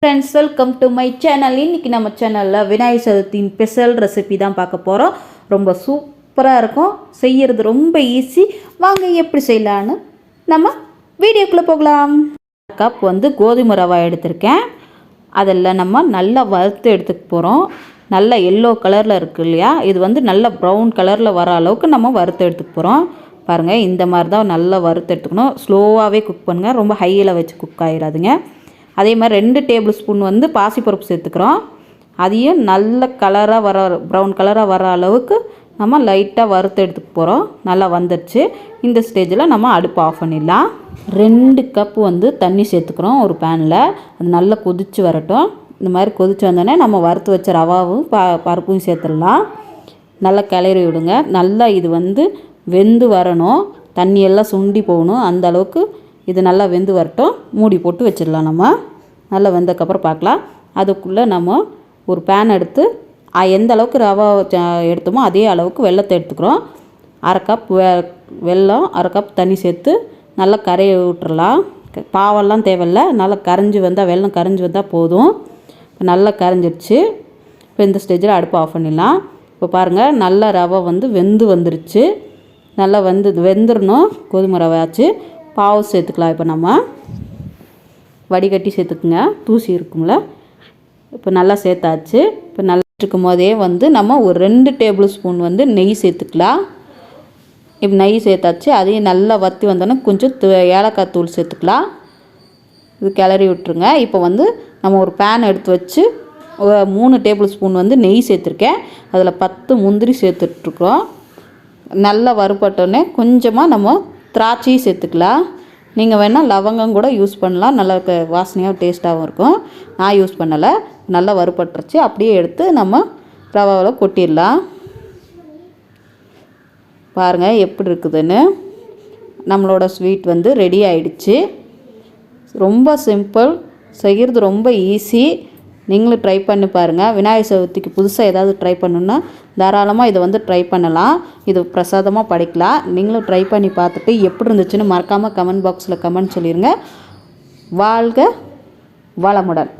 Friends, welcome to my channel. இன்றைக்கி நம்ம சேனலில் விநாயகர் சதுர்த்தியின் ஸ்பெஷல் ரெசிபி தான் பார்க்க போகிறோம். ரொம்ப சூப்பராக இருக்கும், செய்கிறது ரொம்ப ஈஸி. வாங்க எப்படி செய்யலான்னு நம்ம வீடியோக்குள்ளே போகலாம். கப் கோதுமை ரவை எடுத்திருக்கேன். அதில் நம்ம நல்லா வறுத்து எடுத்துக்க போகிறோம். நல்ல எல்லோ கலரில் இருக்குது இல்லையா, இது நல்ல ப்ரௌன் கலரில் வர அளவுக்கு நம்ம வறுத்து எடுத்துக்க போகிறோம். பாருங்கள், இந்த மாதிரி தான் நல்லா வறுத்து எடுத்துக்கணும். ஸ்லோவாகவே குக் பண்ணுங்கள், ரொம்ப ஹையில் வச்சு குக் ஆகிடாதுங்க. அதே மாதிரி 2 டேபிள் ஸ்பூன் பாசிப்பருப்பு சேர்த்துக்கிறோம். அதையும் நல்ல கலராக வர ப்ரௌன் கலராக வர அளவுக்கு நம்ம லைட்டாக வறுத்து எடுத்துக்க போகிறோம். நல்லா வந்துடுச்சு. இந்த ஸ்டேஜில் நம்ம அடுப்பு ஆஃப் பண்ணிடலாம். 2 கப்பு தண்ணி சேர்த்துக்கிறோம் ஒரு பேனில். அது நல்லா கொதித்து வரட்டும். இந்த மாதிரி கொதித்து வந்தோடனே நம்ம வறுத்து வச்ச ரவாவும் பருப்பும் சேர்த்துடலாம். நல்லா கிளறி விடுங்க. நல்லா இது வெந்து வரணும், தண்ணியெல்லாம் சுண்டி போகணும். அந்த அளவுக்கு இது நல்லா வெந்து வரட்டும். மூடி போட்டு வச்சிடலாம். நம்ம நல்லா வெந்ததுக்கப்புறம் பார்க்கலாம். அதுக்குள்ளே நம்ம ஒரு பேன் எடுத்து எந்த அளவுக்கு ரவை எடுத்தோமோ அதே அளவுக்கு வெல்லத்தை எடுத்துக்கிறோம். 1/2 கப் வெல்லம், 1/2 கப் தண்ணி சேர்த்து நல்லா கரைய விட்டுறலாம். பாவெல்லாம் தேவையில்லை, நல்லா கரைஞ்சி வந்தால், வெல்லம் கரைஞ்சி வந்தால் போதும். இப்போ நல்லா கரைஞ்சிடுச்சு. இப்போ இந்த ஸ்டேஜில் அடுப்பு ஆஃப் பண்ணிடலாம். இப்போ பாருங்கள், நல்லா ரவை வெந்து வந்துருச்சு. நல்லா வெந்துடணும். கோதுமை ரவை ஆச்சு. பாவு சேர்த்துக்கலாம். இப்போ நம்ம வடிகட்டி சேர்த்துக்குங்க, தூசி இருக்கும்ல. இப்போ நல்லா சேர்த்தாச்சு. இப்போ நல்லா இருக்கும் போதே நம்ம ஒரு 2 டேபிள் ஸ்பூன் நெய் சேர்த்துக்கலாம். இப்போ நெய் சேர்த்தாச்சு. அதையும் நல்லா வற்றி வந்தோன்னே கொஞ்சம் ஏலக்காய் தூள் சேர்த்துக்கலாம். இது கிளறி விட்டுருங்க. இப்போ நம்ம ஒரு பேன் எடுத்து வச்சு 3 டேபிள் ஸ்பூன் நெய் சேர்த்துருக்கேன். அதில் 10 முந்திரி சேர்த்துட்ருக்குறோம். நல்லா வறுபட்டோன்னே கொஞ்சமாக நம்ம திராட்சையும் சேர்த்துக்கலாம். நீங்கள் வேணால் லவங்கம் கூட யூஸ் பண்ணலாம். நல்லா வாசனையாகவும் டேஸ்ட்டாகவும் இருக்கும். நான் யூஸ் பண்ணலை. நல்லா வறுபட்டுருச்சு. அப்படியே எடுத்து நம்ம ரவாவில் கொட்டிடலாம். பாருங்கள் எப்படி இருக்குதுன்னு. நம்மளோட ஸ்வீட் ரெடி ஆயிடுச்சு. ரொம்ப சிம்பிள், செய்கிறது ரொம்ப ஈஸி. நீங்களும் ட்ரை பண்ணி பாருங்கள். விநாயகர் சதுர்த்திக்கு புதுசாக ஏதாவது ட்ரை பண்ணணுன்னா தாராளமாக இதை ட்ரை பண்ணலாம். இது பிரசாதமாக படைக்கலாம். நீங்களும் ட்ரை பண்ணி பார்த்துட்டு எப்படி இருந்துச்சுன்னு மறக்காமல் கமெண்ட் பாக்ஸில் கமெண்ட் சொல்லிடுங்க. வாழ்க வளமுடன்.